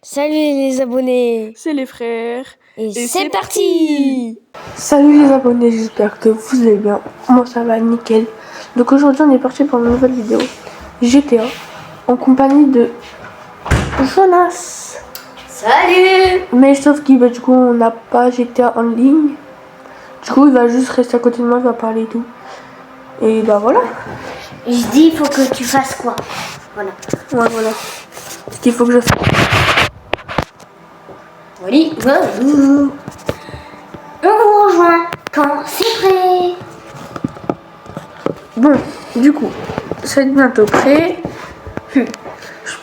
Salut les abonnés. C'est les frères. Et c'est parti. Salut les abonnés, j'espère que vous allez bien. Moi ça va nickel. Donc aujourd'hui on est parti pour une nouvelle vidéo GTA en compagnie de Jonas. Salut. Mais sauf qu'il du coup on n'a pas GTA en ligne. Du coup il va juste rester à côté de moi, il va parler et tout. Et bah voilà. Je dis il faut que tu fasses quoi. Voilà. Ouais voilà. Ce qu'il faut que je fasse. Oui. On vous rejoint quand c'est prêt. Bon, du coup, ça va être bientôt prêt. Je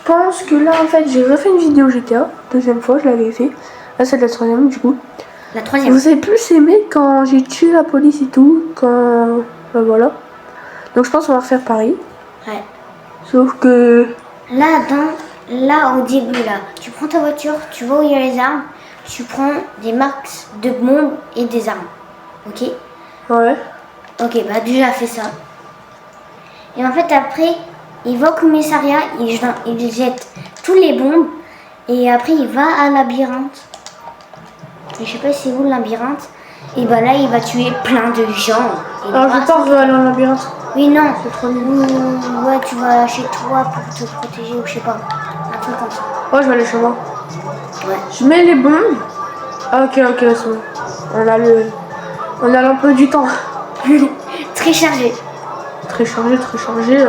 pense que là, en fait, j'ai refait une vidéo GTA. Deuxième fois, je l'avais fait. Là, c'est la troisième, du coup. La troisième. Vous avez plus aimé quand j'ai tué la police et tout. Quand... Ben voilà. Donc, je pense qu'on va refaire pareil. Ouais. Sauf que... Là au début là, tu prends ta voiture, tu vas où il y a les armes, tu prends des marques de bombes et des armes. Ok. Ouais. Ok, bah déjà fais ça. Et en fait après, il va au commissariat, il jette tous les bombes et après il va à un labyrinthe. Et je sais pas c'est où le labyrinthe. Et bah là il va tuer plein de gens. Et Alors, je pars aller en labyrinthe. Oui non. C'est trop nul. Ouais tu vas chez toi pour te protéger ou je sais pas. Un truc comme ça. Ouais, je vais aller chez moi. Ouais. Je mets les bombes. Ah, ok, c'est bon. On a l'emploi du temps. Très chargé. Très chargé, très chargé.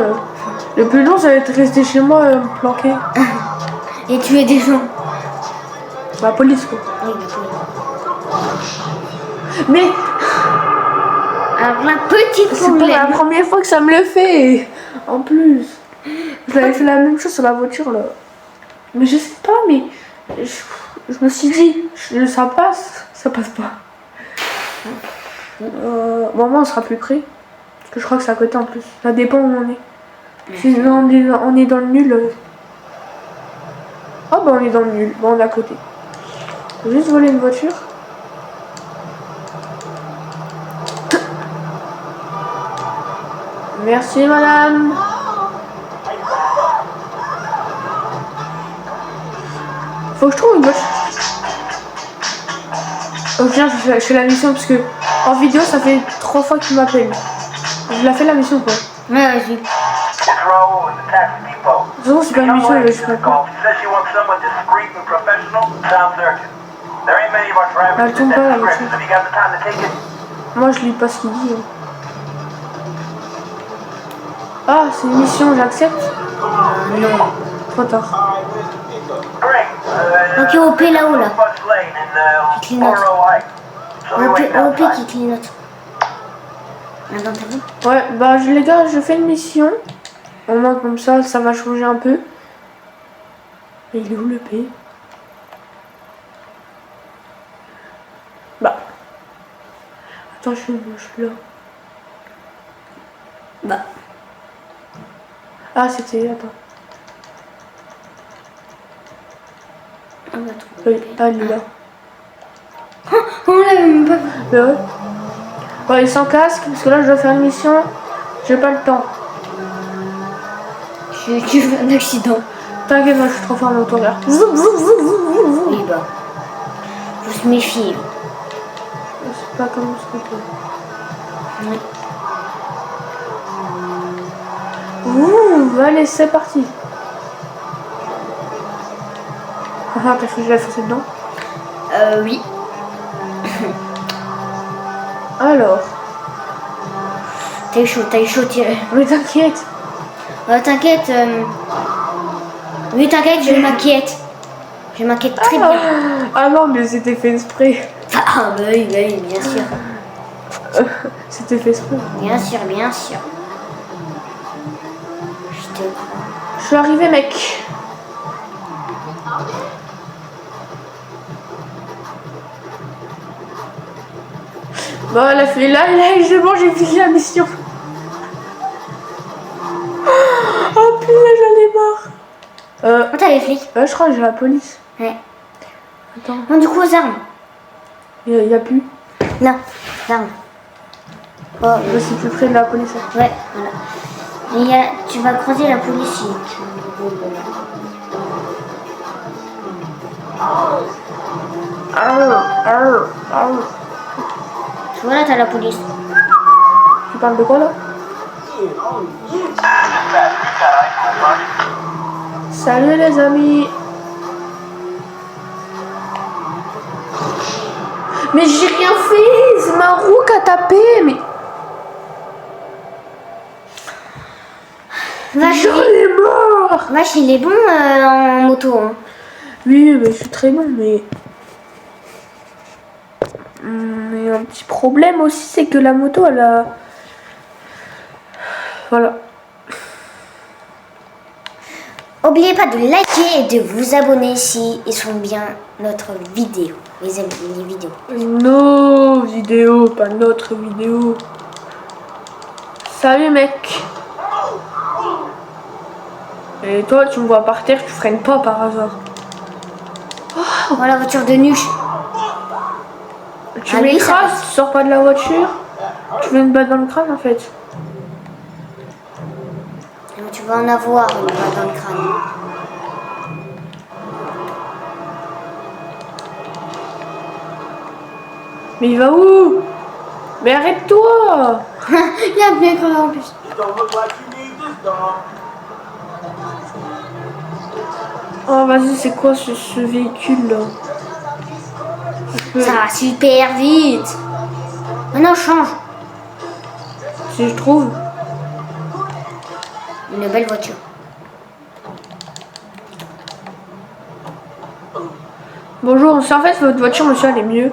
Le plus long, ça va être rester chez moi, me planquer. Et tuer des gens. La police, quoi. Oui, la police. Mais Alors la petite c'est pas la première fois que ça me le fait. En plus, je l'avais fait la même chose sur la voiture, là. Mais je sais pas, mais je me suis dit, ça passe pas. Bon, moi, on sera plus près. Parce que je crois que c'est à côté en plus. Ça dépend où on est. Si on est dans le nul. Ah bah on est dans le nul. Bon, on est à côté. Faut juste voler une voiture. Merci madame. Faut que je trouve une voiture. Au final, je fais la mission parce que en vidéo, ça fait 3 fois qu'il m'appelle. Je la fais la mission quoi. Ouais, vas-y. De toute façon, c'est pas une mission, je sais pas quoi. Elle tombe pas la voiture. Moi, je lis pas ce qu'il dit. Ah, c'est une mission, j'accepte. Non. Trop tard. Ok, OP là-haut là. Qui clignote. OP qui clignote. Attends, t'as vu? Ouais, bah les gars, je fais une mission. Au moins comme ça, ça va changer un peu. Et il est où le P? Bah. Attends, je suis là. Bah. Ah, c'était... Attends. On va trouver. Oui, ah, il est là. On l'avait même pas vu. Mais ouais. Ouais, sans casque, parce que là, je dois faire une mission. J'ai pas le temps. Tu veux un accident. T'inquiète, moi, je suis trop fort en moteur. Oui, bah. Faut se méfier. C'est pas comme ce que je Oui. Ouh, allez, c'est parti. Ah, t'as fait que je l'ai foncé dedans? Oui. Alors. T'as eu chaud, tiens. Mais t'inquiète. T'inquiète. Oui, t'inquiète, je m'inquiète. Je m'inquiète très bien. Ah non, mais c'était fait exprès. Ah, bah oui, bien sûr. C'était fait exprès. Bien sûr, bien sûr. Je te crois. Je suis arrivé, mec. Bon, elle a fait là, c'est bon, j'ai fini la mission. Oh putain, j'en ai marre. Où t'as les flics? Je crois que j'ai la police. Ouais. Attends. Non, du coup, aux armes. Il y a plus. Là, l'arme. Oh, Là, c'est plus près de la police. ouais, voilà. Et tu vas croiser la police si tu... Voilà, t'as la police. Tu parles de quoi là? Salut les amis. Mais j'ai rien fait, c'est ma roue qui a tapé, mais... Vache, J'en ai mort. Vache, il est bon en moto. Hein. Oui, mais je suis très bon, mais... Mais un petit problème aussi, c'est que la moto, elle a... Voilà. N'oubliez pas de liker et de vous abonner si ils sont bien notre vidéo. Les amis, les vidéos. Nos vidéos, pas notre vidéo. Salut mec. Et toi, tu me vois par terre, tu freines pas par hasard. Oh, la voiture de Nuche. Tu Ah oui, ça m'écrases, tu sors pas de la voiture. Tu veux me battre dans le crâne en fait. Tu vas en avoir une balle dans le crâne. Mais il va où? Mais arrête-toi. Il y a un pneu crevé en plus. Oh vas-y, c'est quoi ce véhicule là? Ça va super vite. Maintenant, change. Si je trouve. Une belle voiture. Bonjour, en fait votre voiture monsieur elle est mieux.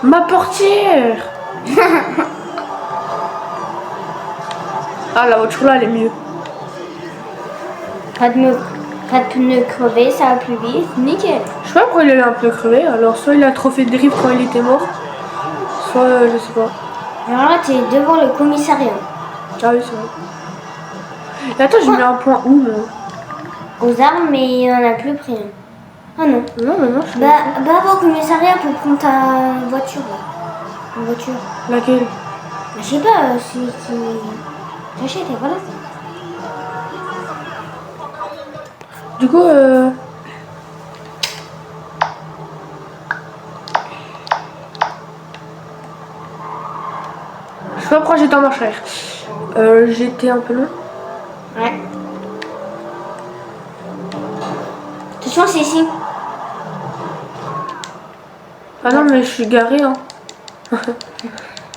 Ma portière. Ah la voiture là elle est mieux. Pas de pneu crevé, ça va plus vite. Nickel. Je sais pas pourquoi il est un peu crevé, alors soit il a trop fait de drift quand il était mort, soit je sais pas. Alors là, t'es devant le commissariat. Ah oui c'est vrai. Et attends, j'ai mis un point où moi? Aux armes, mais il n'y en a plus pris. Ah non. Non mais non, je suis Va au commissariat pour prendre ta voiture. Là. Une voiture. Laquelle? Je sais pas, celui qui t'achète, et voilà. Du coup je sais pas pourquoi j'étais en marche arrière. J'étais un peu long. Ouais. Attention, c'est ici. Ah non mais je suis garée hein.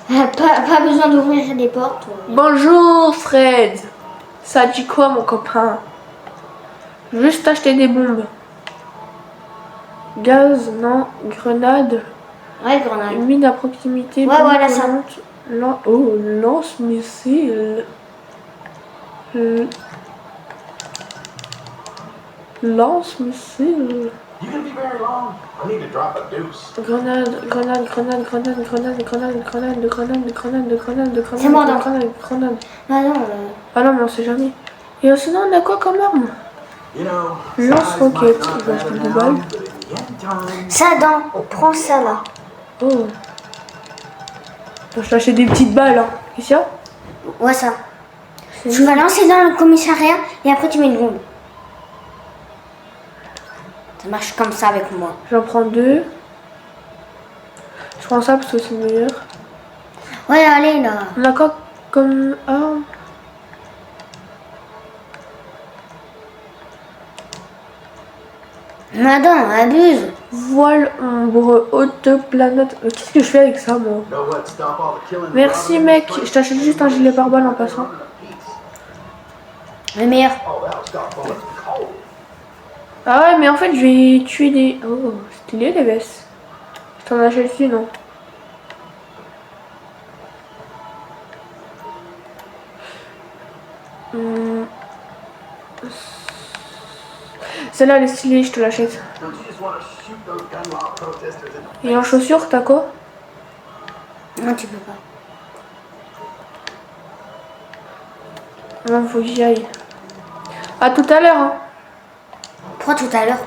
Pas besoin d'ouvrir des portes. Bonjour Fred. Ça dit quoi mon copain? Juste acheter des bombes. Gaz, non. Grenade. Ouais, grenade. Une mine à proximité. Ouais, voilà ça. Oh, lance-missile. Lance-missile. You gonna be very long? I need to drop a deuce. Grenade. C'est mort, donc. Grenade. Ah non. Ah non, mais on sait jamais. Et sinon, on a quoi comme arme? You know, Lance-roquette. Je vais acheter des balles. Ça, prends ça là. Oh. Je vais acheter des petites balles, hein. Qu'est-ce qu'il y a? Ouais, ça. Tu vas lancer dans le commissariat et après tu mets une bombe. Ça marche comme ça avec moi. J'en prends 2. Je prends ça parce que c'est meilleur. Ouais, allez là. On a quoi comme arme? Madame, abuse. Voile ombre, haute planète. Qu'est-ce que je fais avec ça, moi? know what? Stop all the killing. Merci, mec. Je t'achète juste un gilet pare-balles en passant. Le meilleur. Oh, that'll stop bullets cold. Ah ouais, mais en fait, je vais tuer des... Oh, stylé, les vestes. Je t'en achète une, non? Celle-là, elle est stylée, je te l'achète. Don't you just want to shoot those gun law protesters in the Et en chaussures, t'as quoi? Non, tu peux pas. Non, faut que j'y aille. À tout à l'heure, hein. Pourquoi tout à l'heure?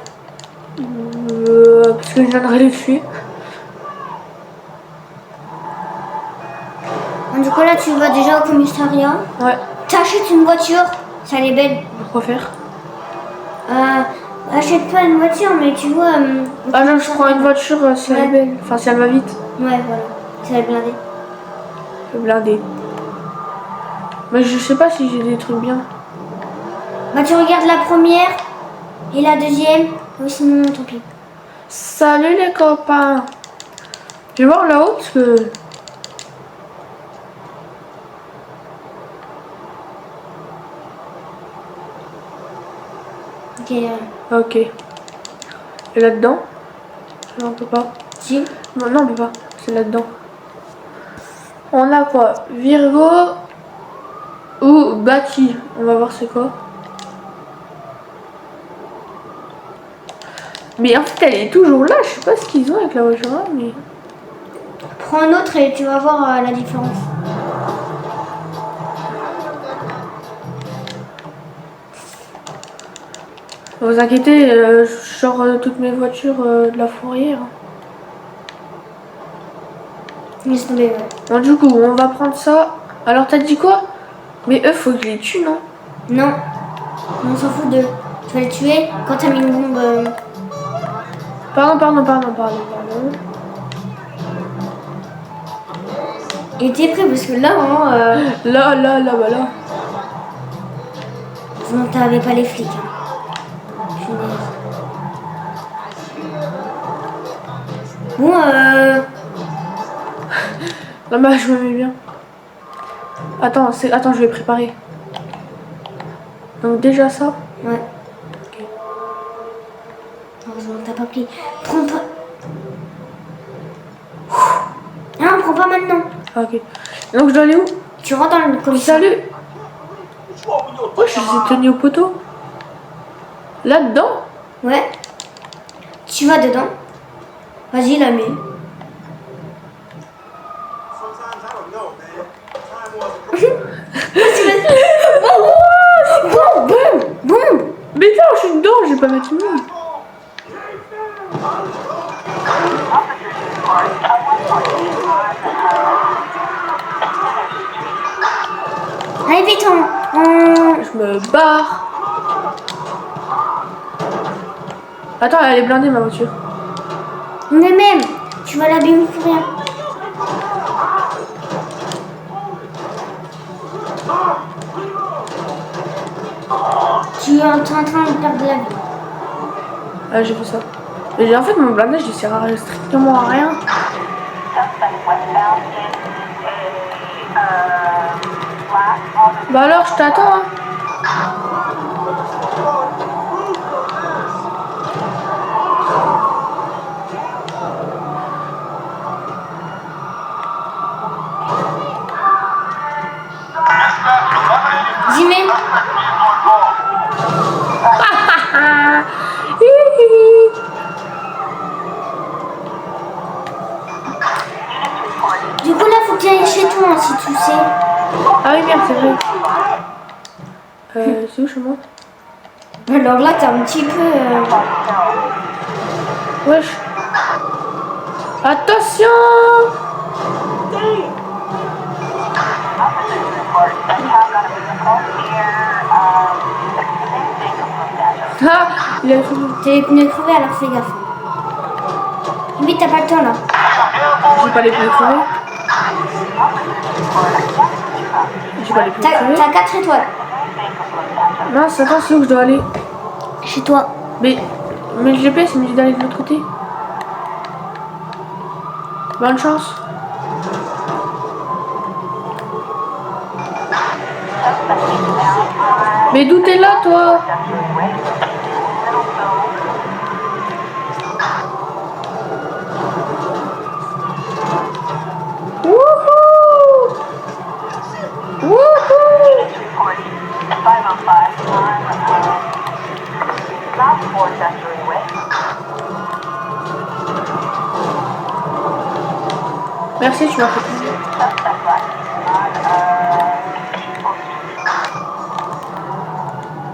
Parce que je viendrai les tuer. Du coup, là, tu vas déjà au commissariat. Ouais. T'achètes une voiture. Ça, elle est belle. Pourquoi faire? Achète pas une voiture, mais tu vois. Ah non, je prends une voiture si elle est belle. Enfin, si elle va vite. Ouais, voilà. Ça va blinder. Je vais blinder. Mais je sais pas si j'ai des trucs bien. Bah, tu regardes la première et la deuxième. Ou sinon, tant pis. Salut les copains. Je vais voir là-haut parce que... Ok. Ok. Et là-dedans? Non, on peut pas. Si. Non, non, on peut pas. C'est là-dedans. On a quoi? Virgo ou Baki? On va voir c'est quoi. Mais en fait, elle est toujours là. Je sais pas ce qu'ils ont avec la voiture là, mais... Prends un autre et tu vas voir la différence. Ne vous inquiétez, je sors toutes mes voitures de la fourrière. Laisse tomber, ouais. Bon, du coup, on va prendre ça. Alors, t'as dit quoi? Mais eux, faut que je les tue, non? Non. On s'en fout d'eux. Tu vas les tuer quand t'as mis une bombe. Pardon. Et t'es prêt parce que là, vraiment. Là. Non, t'avais pas les flics. Hein. Punaise. Bon, Non, bah, je me mets bien. Attends, je vais préparer. Donc, déjà ça. ouais. Ok. Heureusement, t'as pas pris. Prends pas. Non, prends pas maintenant. Ah, ok. Donc, je dois aller où? Tu rentres dans le commissariat. Salut! Oh, je les ai tenus au poteau. Là-dedans? Ouais. Tu vas dedans. Vas-y, la mets. Sometimes I don't know, man. Time wasn't Boum. Mais non, je suis dedans, je vais pas mettre une main. Allez, vite, Je me barre. Attends, elle est blindée ma voiture. Mais même, tu vas l'abîmer pour rien. Tu es en train de perdre la vie. Ah, j'ai vu ça. Mais en fait, mon blindage, il sert à strictement à rien. Bah alors, je t'attends. Hein. Dis-moi. Du coup, là, faut que tu ailles chez toi, hein, si tu sais. Ah oui, merde, c'est vrai. C'est où chez moi? Alors là, t'es un petit peu... Wesh. Attention! Ah, il a fini. T'as les pneus crevés, alors fais gaffe. Vite, t'as pas le temps, là. J'ai pas les pneus crevés. J'ai pas les pneus crevés. T'as 4 étoiles. Mince, attends, c'est où je dois aller? Chez toi. Mais le GPS, il me dit d'aller de l'autre côté. Bonne chance. Mais d'où t'es là, toi? Wouhou! Wouhou! Merci, tu m'as fait plaisir.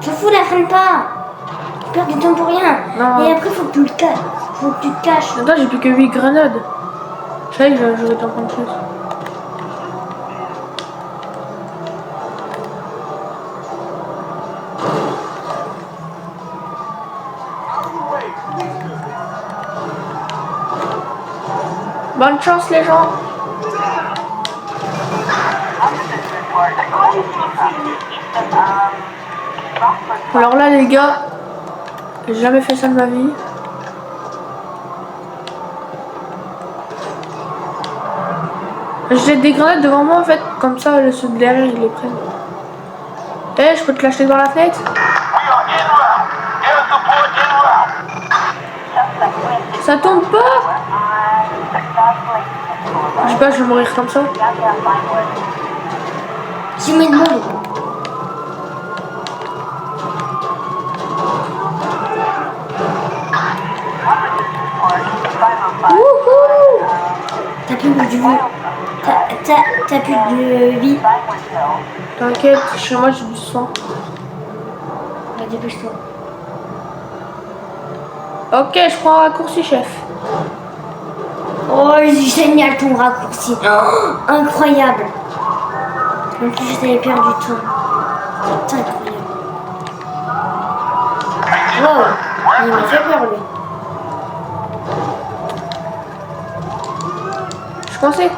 Je fous, la freine pas. Tu perds du temps pour rien. Non. Et après, faut que tu te caches. Faut que tu te caches. Attends, j'ai plus que 8 grenades. Je sais que je vais t'en prendre plus. Bonne chance les gens. Alors là les gars, j'ai jamais fait ça de ma vie. Je jette des grenades devant moi en fait, comme ça ceux de derrière ils les prennent. Eh, je peux te lâcher dans la fenêtre? Ça tombe pas? Je sais pas, je vais mourir comme ça. J'ai mis de bombe. Wouhou! T'as plus de vie. T'as plus de vie. T'inquiète, chez moi j'ai du sang. Ouais, dépêche-toi. Ok, je prends un raccourci chef. Oh, c'est génial ton raccourci. Oh, incroyable. En plus, j'avais perdu du temps. C'est incroyable. Wow, il m'a fait peur lui. Je pensais.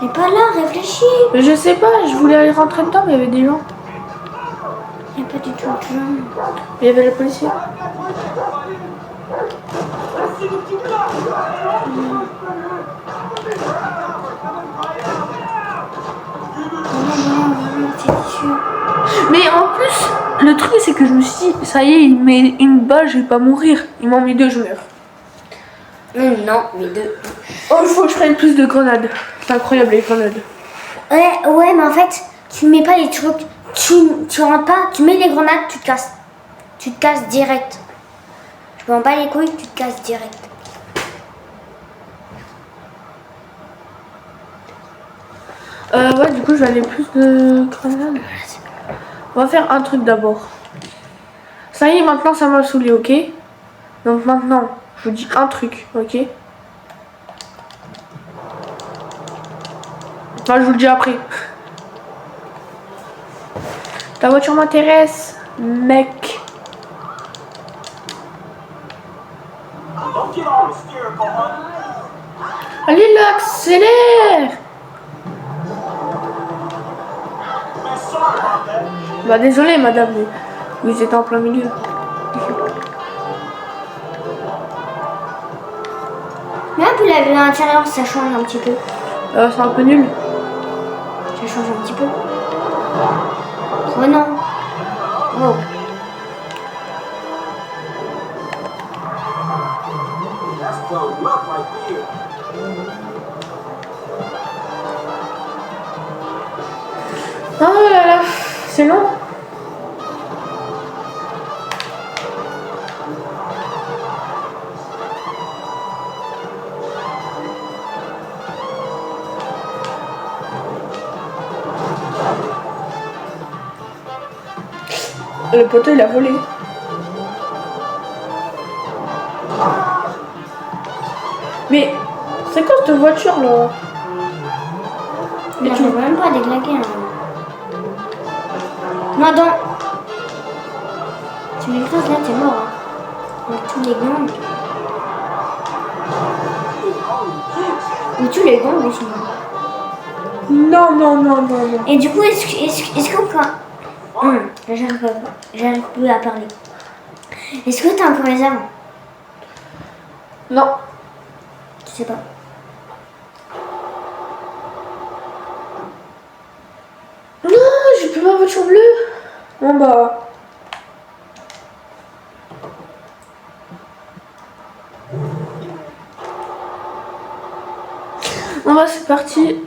Mais pas là, réfléchis. Mais je sais pas, je voulais aller rentrer dedans, mais il y avait des gens. Il n'y a pas du tout de gens. Il y avait le policier. C'est sûr. Mais en plus, le truc c'est que je me suis dit, ça y est, il met une balle, je vais pas mourir. Ils m'ont mis deux, je meurs. Non, mais deux. Oh, il faut que je prenne plus de grenades. C'est incroyable les grenades. Ouais, mais en fait, tu mets pas les trucs. Tu rentres pas, tu mets les grenades, tu te casses. Tu te casses direct. Je prends pas les couilles, tu te casses direct. Ouais, du coup, je vais aller plus de grenades. On va faire un truc d'abord. Ça y est, maintenant ça m'a saoulé, ok? Donc maintenant, je vous dis un truc, ok? Enfin, je vous le dis après. Ta voiture m'intéresse, mec. Don't get all hysterical, honey. Allez, là, accélère! Man, sorry about that. Bah, désolé, madame, mais vous êtes en plein milieu. Mais un peu la vue à l'intérieur, ça change un petit peu. C'est un peu nul. Ça change un petit peu. Oh non. Oh. That's the luck right there. Oh là là, c'est long. Le poteau il a volé. Mais c'est quoi cette voiture là? Mais tu ne peux même pas déglaguer. Hein. Non, attends. Tu m'écrases là, t'es mort. Hein. Avec tous les gangs. Mais tous les gangs, ils sont morts. Non, non, non, non, non. Et du coup, est-ce que quand... Là, j'arrive plus à parler. Est-ce que t'as encore les armes? Non. Je sais pas. Non, j'ai plus ma voiture bleue. Bon bah. Bon bah c'est parti.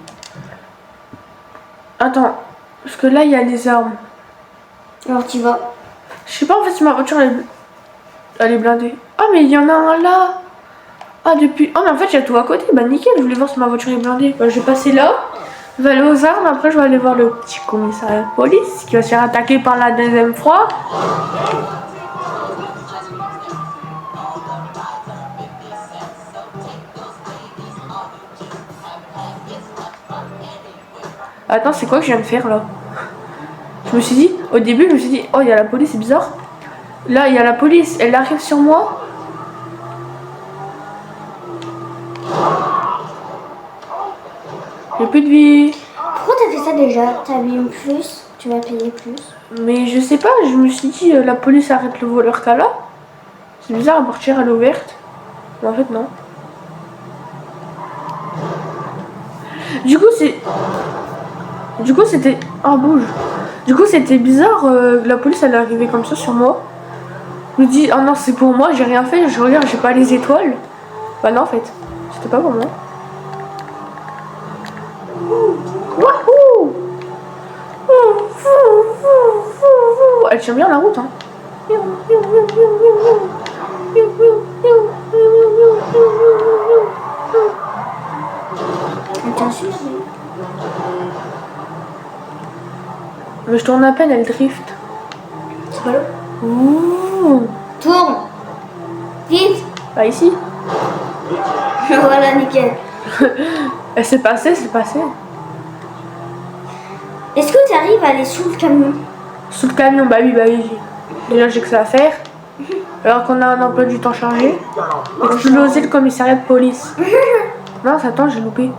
Attends, parce que là il y a les armes. Alors tu vas. Je sais pas en fait si ma voiture elle est blindée. Ah mais il y en a un là. Ah depuis. Ah mais en fait il y a tout à côté. Bah nickel, je voulais voir si ma voiture est blindée. Bah je vais passer là. Je vais aller aux armes, après je vais aller voir le petit commissariat de police qui va se faire attaquer par la deuxième fois. Attends, c'est quoi que je viens de faire là? Je me suis dit, au début, je me suis dit, oh, il y a la police, c'est bizarre. Là, il y a la police, elle arrive sur moi. J'ai plus de vie. Pourquoi t'as fait ça déjà? T'as mis plus, tu vas payer plus. Mais je sais pas, je me suis dit, la police arrête le voleur qu'à là. C'est bizarre, la portière elle est ouverte. Mais en fait, non. Du coup, c'était... Ah, bouge. Du coup, c'était bizarre, la police elle est arrivée comme ça sur moi. Je me dis, oh non, c'est pour moi, j'ai rien fait, je regarde, j'ai pas les étoiles. Bah non, en fait, c'était pas pour moi. Wouhou! Elle tient bien la route, hein. Attention. Mais je tourne à peine, elle drift. C'est pas l'eau. Ouh. Tourne. Vite. Bah ici. Voilà, nickel. Elle s'est passée, c'est passé. Est-ce que tu arrives à aller sous le camion? Sous le camion, bah oui. Déjà j'ai que ça à faire. Alors qu'on a un emploi du temps chargé. Exploser le commissariat de police. Non, attends, j'ai loupé.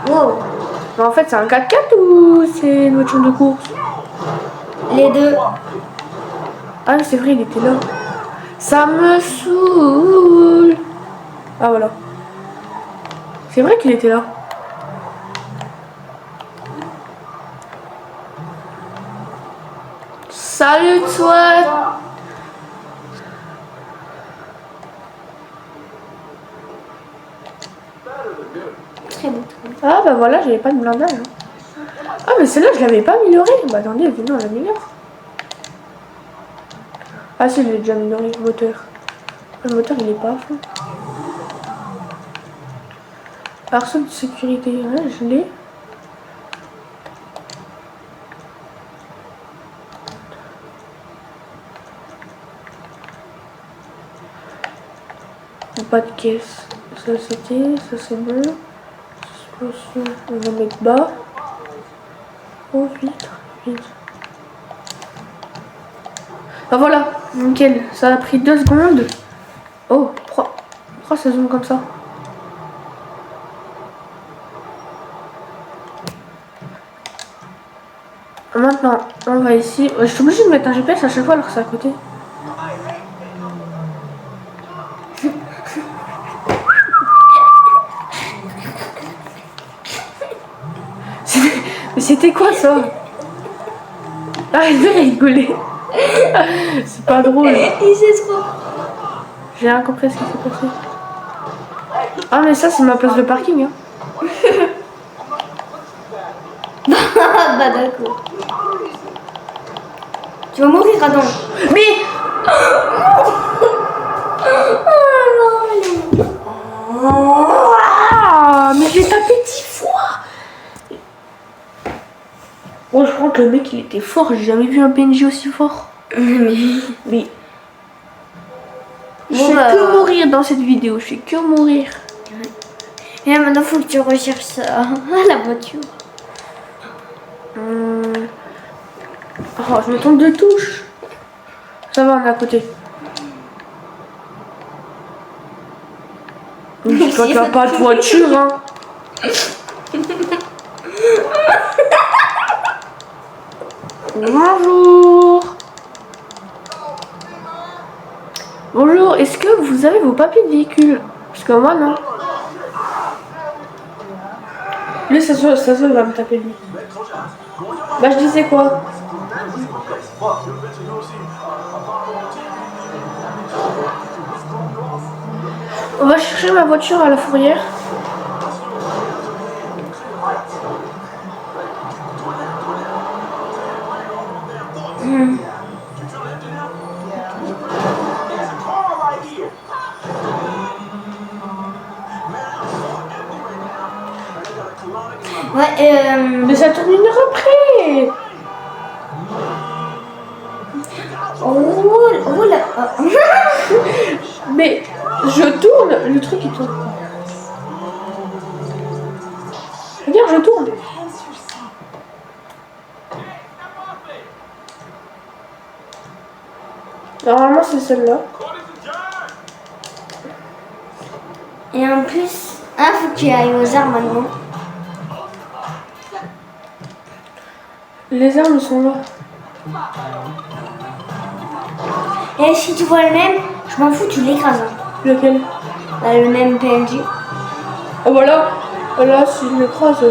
Wow. Mais en fait, c'est un 4x4 ou c'est une voiture de course? Les deux. Ah oui, c'est vrai, il était là. Ça me saoule. Ah voilà. C'est vrai qu'il était là. Salut toi. Très beau. Ah bah voilà, j'avais pas de blindage. Hein. Ah mais celle-là, je l'avais pas améliorée. Bah attendez, venez, on l'améliore. Ah si, je l'ai déjà amélioré, le moteur. Le moteur, il est pas à fond. Arceau de sécurité, ouais, je l'ai. Pas de caisse. Ça c'était, ça c'est bon. Suspension, on va mettre bas. Oh vite. Ah voilà, nickel. Ça a pris 2 secondes. Oh, pourquoi ça zoome comme ça? Maintenant, on va ici. Je suis obligée de mettre un GPS à chaque fois alors que c'est à côté. Mais c'était quoi ça? Arrête de rigoler. C'est pas drôle. Il sait trop. J'ai rien compris à ce qui s'est passé. Ah mais ça c'est ma place de parking hein. Bah d'accord. Tu vas mourir, Adam. Mais mais j'ai tapé 10 fois. Bon, je crois que le mec il était fort, j'ai jamais vu un PNJ aussi fort. Mais je fais que mourir dans cette vidéo, je fais que mourir. Et là, maintenant faut que tu recherches la voiture. Oh, je me trompe de touche. Ça va, on est à côté. Quand tu n'as pas de voiture, hein. Bonjour. Bonjour, est-ce que vous avez vos papiers de véhicule? Parce que moi, non. Lui, ça se va me taper lui. Bah, je disais quoi? On va chercher ma voiture à la fourrière. Ouais, Mais ça tourne 1 heure après. Oh là. Mais je tourne, le truc il tourne. Regarde, je tourne. Normalement, c'est celle-là. Et en plus, faut que tu ailles aux armes maintenant. Les armes sont là. Et si tu vois le même, je m'en fous, tu l'écrases. Hein. Lequel? Bah, le même PNJ. Oh voilà. Voilà, si je l'écrase.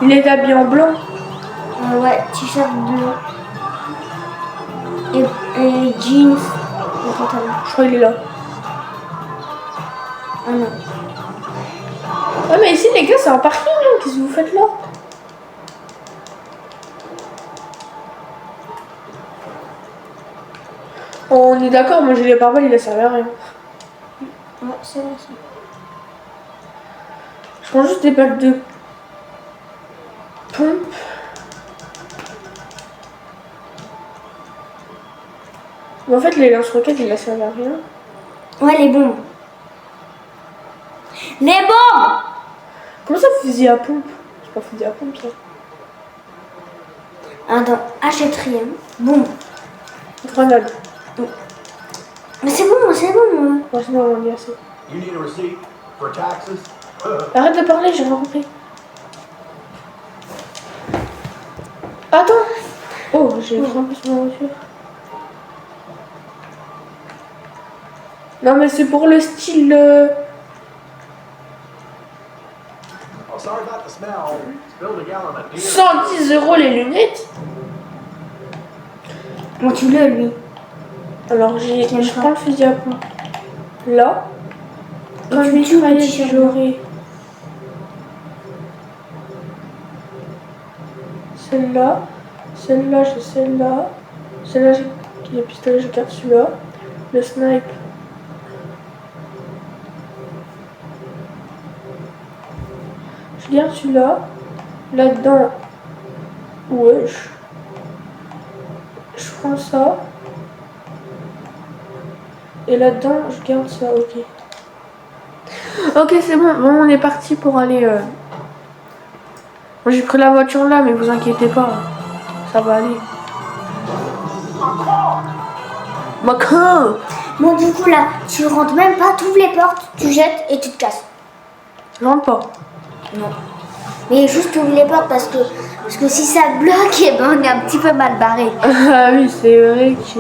Il est habillé en blanc. Ouais, t-shirt bleu. Et jeans. Et pantalon. Je crois qu'il est là. Ah non. Ah mais ici les gars, c'est un parking. Hein. Qu'est-ce que vous faites là? On est d'accord, moi j'ai les pare-balles, il a servi à rien. Ouais, c'est vrai ça. Je prends juste des balles de pompe. Mais en fait, les lance-roquettes, il a servi à rien. Ouais, les bombes. Les bombes! Comment ça, fusil à pompe? C'est pas fusil à pompe ça. Attends, achète rien. Boum. Grenade. Mais c'est bon, c'est bon. Bon, sinon on dit assez. You need a receipt for taxes? Arrête de parler, j'ai rien compris. Attends. Oh, j'ai pris en plus ma voiture. Non mais c'est pour le style... Oh, sorry about the smell. Spilled a gallon of beer. 110 € les lunettes. Bon, tu le lui. Alors je prends le fusil à pompe. Là. Et Quand tu je vais tues le travailler, t-shirt j'aurai celle-là. Celle-là, j'ai celle-là. Celle-là, j'ai le pistolet, je garde celui-là. Le snipe. Je garde celui-là. Là-dedans, wesh. Je prends ça. Et là-dedans, je garde ça, ok. Ok, c'est bon. Bon, on est parti pour aller... Moi, j'ai pris la voiture là, mais vous inquiétez pas. Ça va aller. Macron. Bon, du coup, là, tu rentres même pas, tu ouvres les portes, tu jettes et tu te casses. Je rentre pas. Non. Mais juste tu ouvres les portes parce que si ça bloque, eh ben, on est un petit peu mal barré. Ah oui, c'est vrai que...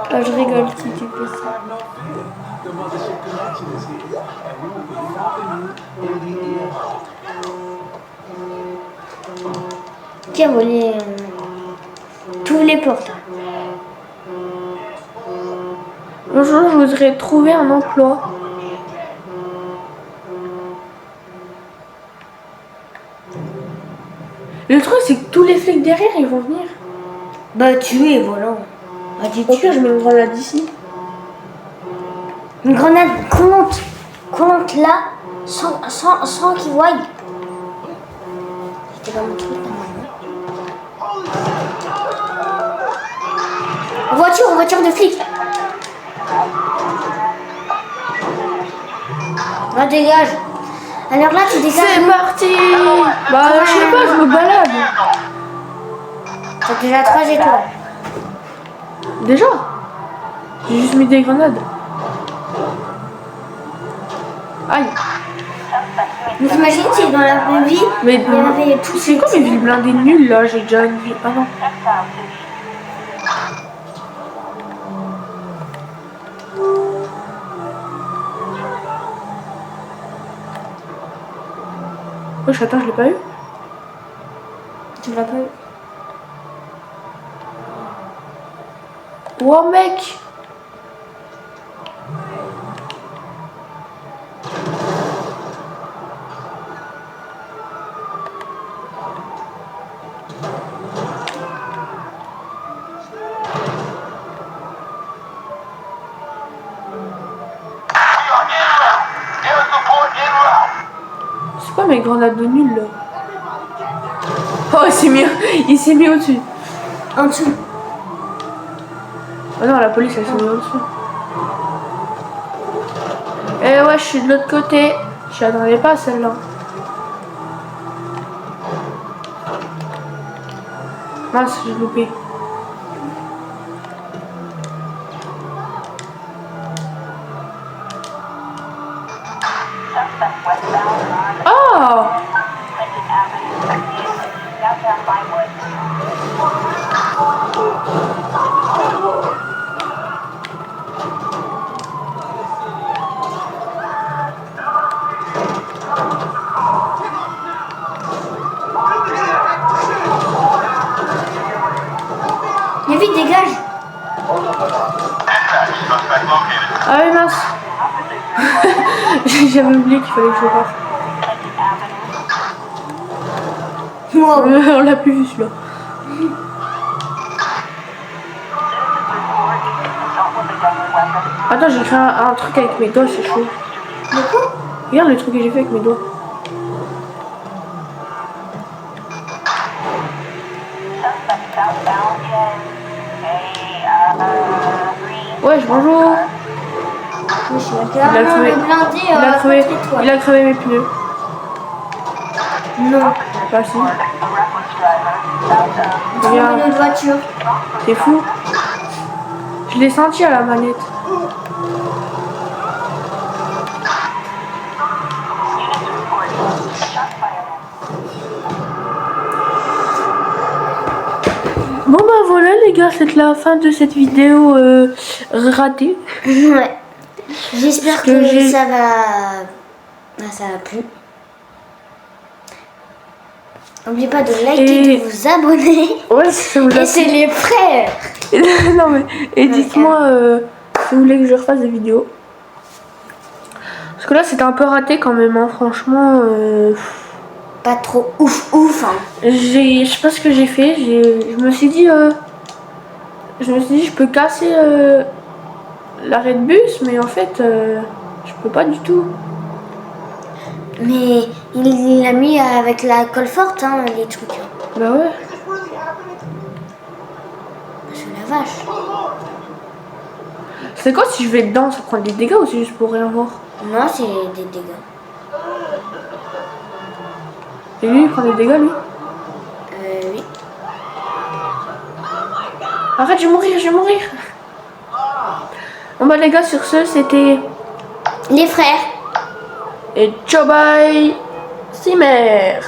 Oh, je rigole si tu fais ça. Tiens, volé. Tu ouvres les portes. Bonjour, je voudrais trouver un emploi. Le truc, c'est que tous les flics derrière, ils vont venir. Bah, tu es volant. Bah, tu Ok, je mets une grenade ici. Une grenade compte là, sans qu'ils voient. C'était pas mon truc, en voiture de flic. Bah, dégage. Alors là, tu dégages. C'est parti. Bah, je sais pas, je me balade. T'as déjà 3 étoiles. Déjà? J'ai juste mis des grenades. Aïe. Mais t'imagines si dans la vraie vie, Mais il y avait tout c'est quoi mes villes blindées nulles là? J'ai déjà une ville. Ah non. Wesh, attends, je l'ai pas eu. Tu l'as pas eu. Oh mec. C'est quoi mes grenades de nul là? Oh, il s'est mis au-dessus. En dessous. Oh non, la police elle s'est mise au-dessus. Eh ouais, je suis de l'autre côté. Je m'attendais pas à celle-là. Mince, j'ai loupé. Oh! Mais vite, dégage. Ah oui, mince. J'avais oublié qu'il fallait que je parte. Wow. On l'a plus vu celui-là. Attends, j'ai fait un truc avec mes doigts, c'est chaud. Mais quoi? Regarde le truc que j'ai fait avec mes doigts. Ouais, bonjour. Je suis Il a crevé. blindé. Il a crevé mes pneus. Non. Bah si. C'est Regarde, une autre voiture. t'es fou. Je l'ai senti à la manette. Bon bah voilà les gars, c'est la fin de cette vidéo ratée. Ouais. J'espère Que j'ai- que ça va plu. N'oubliez pas de liker et de vous abonner. Ouais, si ça vous a Et c'est les frères. non mais, et dites-moi si vous voulez que je refasse des vidéos. Parce que là c'était un peu raté quand même, hein, franchement. Pas trop ouf hein. Je sais pas ce que j'ai fait. Je me suis dit je peux casser l'arrêt de bus, mais en fait je peux pas du tout. Mais il l'a mis avec la colle forte, hein, les trucs. Bah ouais. C'est la vache. C'est quoi si je vais dedans, ça prend des dégâts ou c'est juste pour rien voir? Non, c'est des dégâts. Et lui il prend des dégâts lui? Oui. Arrête, je vais mourir. Bon bah les gars, sur ce c'était Les frères. et ciao bye Simer.